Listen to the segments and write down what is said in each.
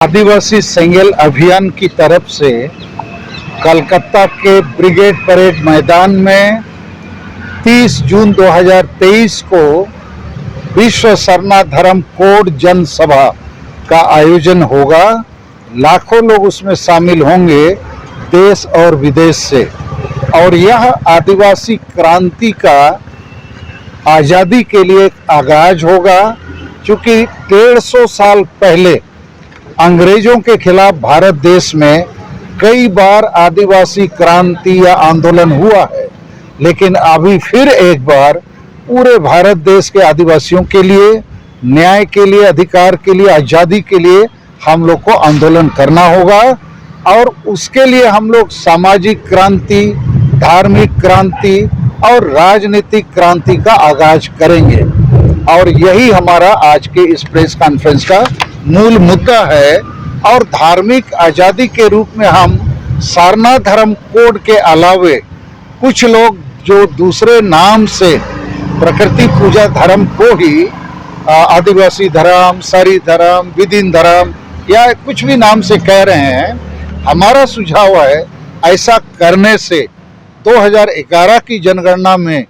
आदिवासी सेंगेल अभियान की तरफ से कलकत्ता के ब्रिगेड परेड मैदान में 30 जून 2023 को विश्व सरना धर्म कोड जनसभा का आयोजन होगा। लाखों लोग उसमें शामिल होंगे देश और विदेश से। और यह आदिवासी क्रांति का आज़ादी के लिए एक आगाज होगा, क्योंकि 150 साल पहले अंग्रेजों के खिलाफ भारत देश में कई बार आदिवासी क्रांति या आंदोलन हुआ है, लेकिन अभी फिर एक बार पूरे भारत देश के आदिवासियों के लिए, न्याय के लिए, अधिकार के लिए, आज़ादी के लिए हम लोग को आंदोलन करना होगा। और उसके लिए हम लोग सामाजिक क्रांति, धार्मिक क्रांति और राजनीतिक क्रांति का आगाज करेंगे। और यही हमारा आज के इस प्रेस कॉन्फ्रेंस का मूल मुद्दा है। और धार्मिक आज़ादी के रूप में हम सरना धर्म कोड के अलावे कुछ लोग जो दूसरे नाम से प्रकृति पूजा धर्म को ही आदिवासी धर्म, सरी धर्म, विदिन धर्म या कुछ भी नाम से कह रहे हैं, हमारा सुझाव है ऐसा करने से 2011 की जनगणना में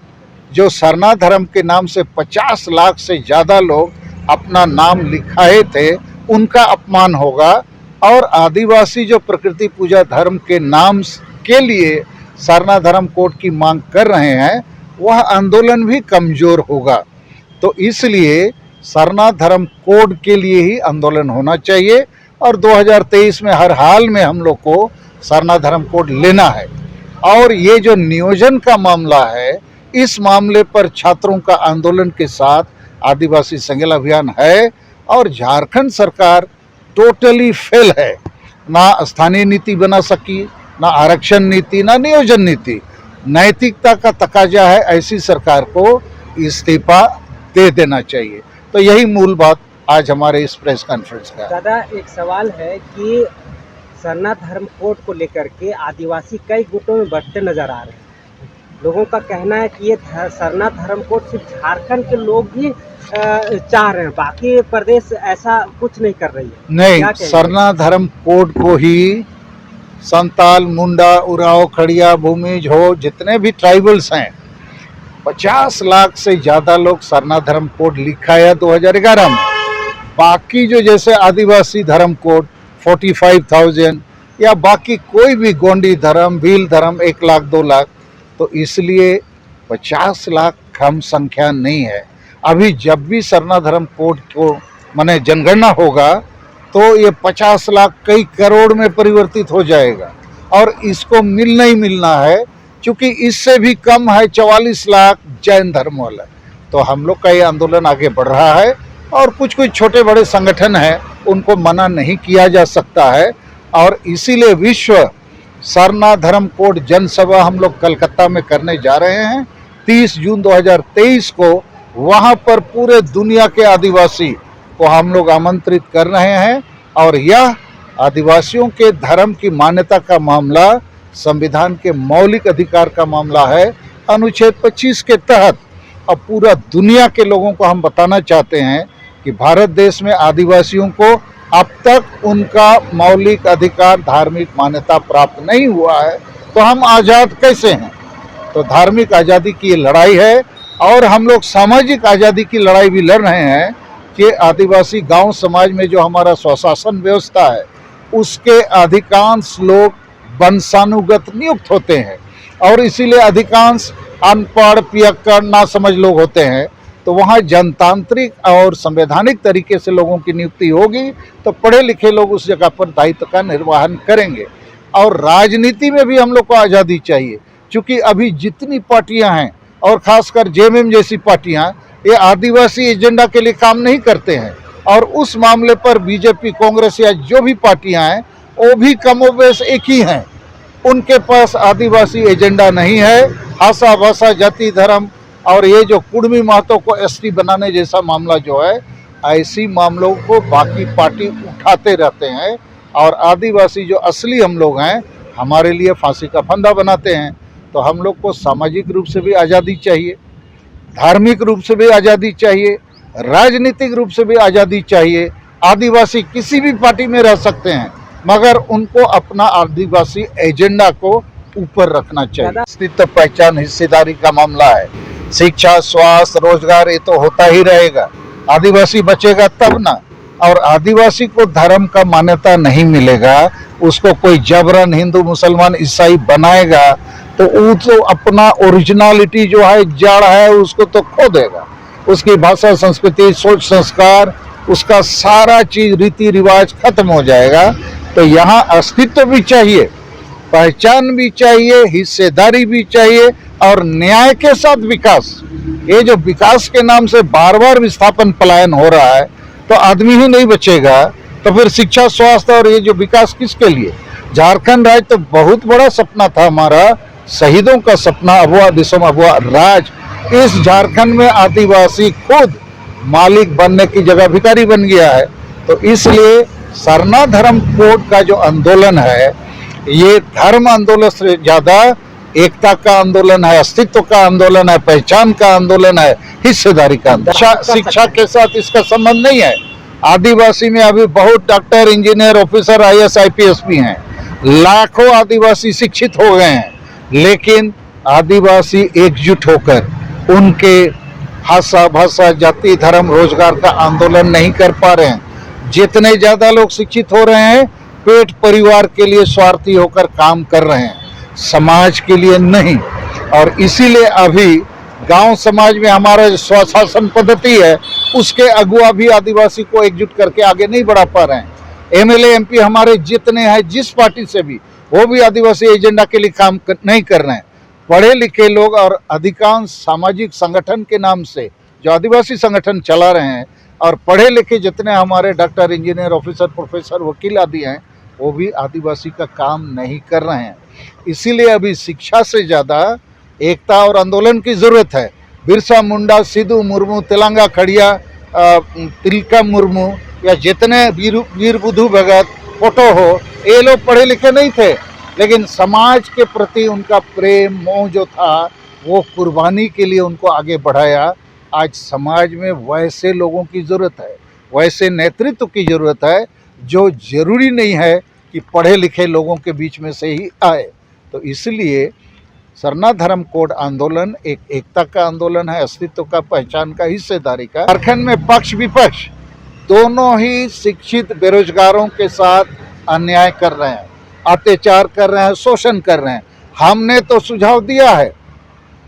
जो सरना धर्म के नाम से 50 लाख से ज़्यादा लोग अपना नाम लिखाए थे, उनका अपमान होगा। और आदिवासी जो प्रकृति पूजा धर्म के नाम के लिए सरना धर्म कोड की मांग कर रहे हैं, वह आंदोलन भी कमज़ोर होगा। तो इसलिए सरना धर्म कोड के लिए ही आंदोलन होना चाहिए। और 2023 में हर हाल में हम लोग को सरना धर्म कोड लेना है। और ये जो नियोजन का मामला है, इस मामले पर छात्रों का आंदोलन के साथ आदिवासी सेंगेल अभियान है। और झारखंड सरकार टोटली फेल है, ना स्थानीय नीति बना सकी, ना आरक्षण नीति, ना नियोजन नीति। नैतिकता का तकाजा है, ऐसी सरकार को इस्तीफा दे देना चाहिए। तो यही मूल बात आज हमारे इस प्रेस कॉन्फ्रेंस का। दादा, एक सवाल है कि सरना धर्म कोड को लेकर के आदिवासी कई गुटों में बढ़ते नजर आ रहे हैं। लोगों का कहना है कि ये सरना धर्म कोड सिर्फ झारखंड के लोग ही चाह रहे हैं, बाकी प्रदेश ऐसा कुछ नहीं कर रही है। नहीं, सरना धर्म कोड को ही संताल, मुंडा, उराव, खड़िया, भूमिज हो, जितने भी ट्राइबल्स हैं, 50 लाख से ज़्यादा लोग सरना धर्म कोड लिखा है 2011 में। बाकी जो जैसे आदिवासी धर्म कोड 45,000 या बाकी कोई भी गोंडी धर्म, भील धर्म 1 लाख 2 लाख, तो इसलिए 50 लाख कम संख्या नहीं है। अभी जब भी सरना धर्म कोड को माने जनगणना होगा तो ये 50 लाख कई करोड़ में परिवर्तित हो जाएगा। और इसको मिलना ही मिलना है, क्योंकि इससे भी कम है 44 लाख जैन धर्म वाला। तो हम लोग का ये आंदोलन आगे बढ़ रहा है। और कुछ कुछ छोटे बड़े संगठन हैं, उनको मना नहीं किया जा सकता है। और इसीलिए विश्व सरना धर्म कोड जनसभा हम लोग कलकत्ता में करने जा रहे हैं 30 जून 2023 को। वहाँ पर पूरे दुनिया के आदिवासी को हम लोग आमंत्रित कर रहे हैं। और यह आदिवासियों के धर्म की मान्यता का मामला संविधान के मौलिक अधिकार का मामला है, अनुच्छेद 25 के तहत। और पूरा दुनिया के लोगों को हम बताना चाहते हैं कि भारत देश में आदिवासियों को अब तक उनका मौलिक अधिकार, धार्मिक मान्यता प्राप्त नहीं हुआ है, तो हम आज़ाद कैसे हैं। तो धार्मिक आज़ादी की ये लड़ाई है। और हम लोग सामाजिक आज़ादी की लड़ाई भी लड़ रहे हैं कि आदिवासी गांव समाज में जो हमारा स्वशासन व्यवस्था है, उसके अधिकांश लोग वंशानुगत नियुक्त होते हैं। और इसीलिए अधिकांश अनपढ़, पियक्कड़, नासमझ लोग होते हैं। तो वहाँ जनतांत्रिक और संवैधानिक तरीके से लोगों की नियुक्ति होगी, तो पढ़े लिखे लोग उस जगह पर दायित्व का निर्वहन करेंगे। और राजनीति में भी हम लोग को आज़ादी चाहिए, क्योंकि अभी जितनी पार्टियां हैं, और खासकर जेएमएम जैसी पार्टियां, ये आदिवासी एजेंडा के लिए काम नहीं करते हैं। और उस मामले पर बीजेपी, कांग्रेस या जो भी पार्टियां हैं, वो भी कमोबेश एक ही हैं। उनके पास आदिवासी एजेंडा नहीं है। भाषा, जाति, धर्म और ये जो कुर्मी महतो को एसटी बनाने जैसा मामला जो है, ऐसी मामलों को बाकी पार्टी उठाते रहते हैं। और आदिवासी जो असली हम लोग हैं, हमारे लिए फांसी का फंदा बनाते हैं। तो हम लोग को सामाजिक रूप से भी आज़ादी चाहिए, धार्मिक रूप से भी आज़ादी चाहिए, राजनीतिक रूप से भी आज़ादी चाहिए। आदिवासी किसी भी पार्टी में रह सकते हैं, मगर उनको अपना आदिवासी एजेंडा को ऊपर रखना चाहिए। अस्तित्व, पहचान, हिस्सेदारी का मामला है। शिक्षा, स्वास्थ्य, रोजगार, ये तो होता ही रहेगा। आदिवासी बचेगा तब ना। और आदिवासी को धर्म का मान्यता नहीं मिलेगा, उसको कोई जबरन हिंदू, मुसलमान, ईसाई बनाएगा तो वो तो अपना ओरिजिनलिटी जो है, जड़ है, उसको तो खो देगा। उसकी भाषा, संस्कृति, सोच, संस्कार, उसका सारा चीज, रीति रिवाज खत्म हो जाएगा। तो यहाँ अस्तित्व भी चाहिए, पहचान भी चाहिए, हिस्सेदारी भी चाहिए और न्याय के साथ विकास। ये जो विकास के नाम से बार बार विस्थापन पलायन हो रहा है, तो आदमी ही नहीं बचेगा तो फिर शिक्षा, स्वास्थ्य और ये जो विकास किसके लिए? झारखंड राज्य तो बहुत बड़ा सपना था हमारा, शहीदों का सपना, अबुआ दिसोम अबुआ राज। इस झारखंड में आदिवासी खुद मालिक बनने की जगह भिखारी बन गया है। तो इसलिए सरना धर्म कोड का जो आंदोलन है, ये धर्म आंदोलन से ज्यादा एकता का आंदोलन है, अस्तित्व का आंदोलन है, पहचान का आंदोलन है, हिस्सेदारी का आंदोलन। शिक्षा के साथ इसका संबंध नहीं है। आदिवासी में अभी बहुत doctor, engineer, officer, IAS, IPS भी हैं। लाखों आदिवासी शिक्षित हो गए हैं, लेकिन आदिवासी एकजुट होकर उनके भाषा, जाति, धर्म, रोजगार का आंदोलन नहीं कर पा रहे हैं। जितने ज्यादा लोग शिक्षित हो रहे हैं, पेट परिवार के लिए स्वार्थी होकर काम कर रहे हैं, समाज के लिए नहीं। और इसीलिए अभी गांव समाज में हमारा जो स्वशासन पद्धति है, उसके अगुआ भी आदिवासी को एकजुट करके आगे नहीं बढ़ा पा रहे हैं। MLA MP हमारे जितने हैं, जिस पार्टी से भी, वो भी आदिवासी एजेंडा के लिए काम नहीं कर रहे हैं। पढ़े लिखे लोग और अधिकांश सामाजिक संगठन के नाम से जो आदिवासी संगठन चला रहे हैं, और पढ़े लिखे जितने हमारे डॉक्टर, इंजीनियर, ऑफिसर, प्रोफेसर, वकील आदि हैं, वो भी आदिवासी का काम नहीं कर रहे हैं। इसीलिए अभी शिक्षा से ज़्यादा एकता और आंदोलन की ज़रूरत है। बिरसा मुंडा, सिद्धू मुर्मू, तेलंगा खड़िया, तिलका मुर्मू या जितने वीर बुद्धू भगत, फोटो हो, ये लोग पढ़े लिखे नहीं थे, लेकिन समाज के प्रति उनका प्रेम, मोह जो था, वो कुर्बानी के लिए उनको आगे बढ़ाया। आज समाज में वैसे लोगों की ज़रूरत है, वैसे नेतृत्व की ज़रूरत है, जो जरूरी नहीं है कि पढ़े लिखे लोगों के बीच में से ही आए। तो इसलिए सरना धर्म कोड आंदोलन एक एकता का आंदोलन है, अस्तित्व का, पहचान का, हिस्सेदारी का। झारखंड में पक्ष विपक्ष दोनों ही शिक्षित बेरोजगारों के साथ अन्याय कर रहे हैं, अत्याचार कर रहे हैं, शोषण कर रहे हैं। हमने तो सुझाव दिया है,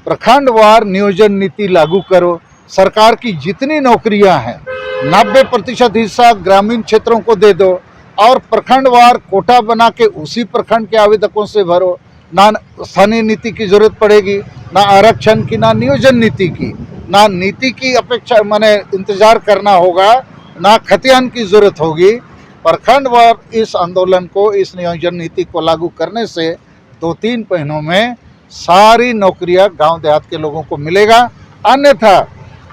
प्रखंडवार नियोजन नीति लागू करो। सरकार की जितनी नौकरियां हैं, 90% हिस्सा ग्रामीण क्षेत्रों को दे दो, और प्रखंडवार कोटा बना के उसी प्रखंड के आवेदकों से भरो। ना स्थानीय नीति की जरूरत पड़ेगी, ना आरक्षण की, ना नियोजन नीति की, ना नीति की अपेक्षा माने इंतजार करना होगा, ना खतियान की जरूरत होगी। प्रखंडवार इस आंदोलन को, इस नियोजन नीति को लागू करने से 2-3 महीनों में सारी नौकरियां गांव देहात के लोगों को मिलेगा। अन्यथा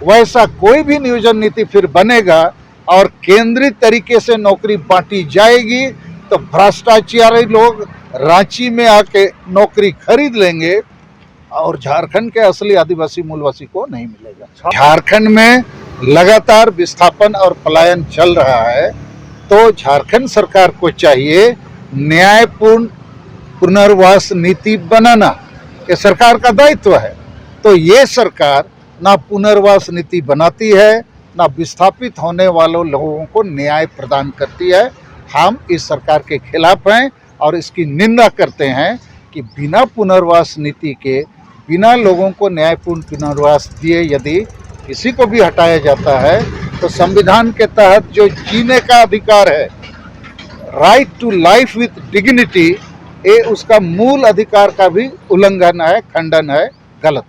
वैसा कोई भी नियोजन नीति फिर बनेगा और केंद्रित तरीके से नौकरी बांटी जाएगी, तो भ्रष्टाचारी लोग रांची में आके नौकरी खरीद लेंगे और झारखंड के असली आदिवासी मूलवासी को नहीं मिलेगा। झारखंड में लगातार विस्थापन और पलायन चल रहा है, तो झारखंड सरकार को चाहिए न्यायपूर्ण पुनर्वास नीति बनाना, ये सरकार का दायित्व है। तो ये सरकार ना पुनर्वास नीति बनाती है, ना विस्थापित होने वालों लोगों को न्याय प्रदान करती है। हम इस सरकार के खिलाफ हैं और इसकी निंदा करते हैं कि बिना पुनर्वास नीति के, बिना लोगों को न्यायपूर्ण पुनर्वास दिए यदि किसी को भी हटाया जाता है, तो संविधान के तहत जो जीने का अधिकार है, right to life with dignity, ये उसका मूल अधिकार का भी उल्लंघन है, खंडन है, गलत है।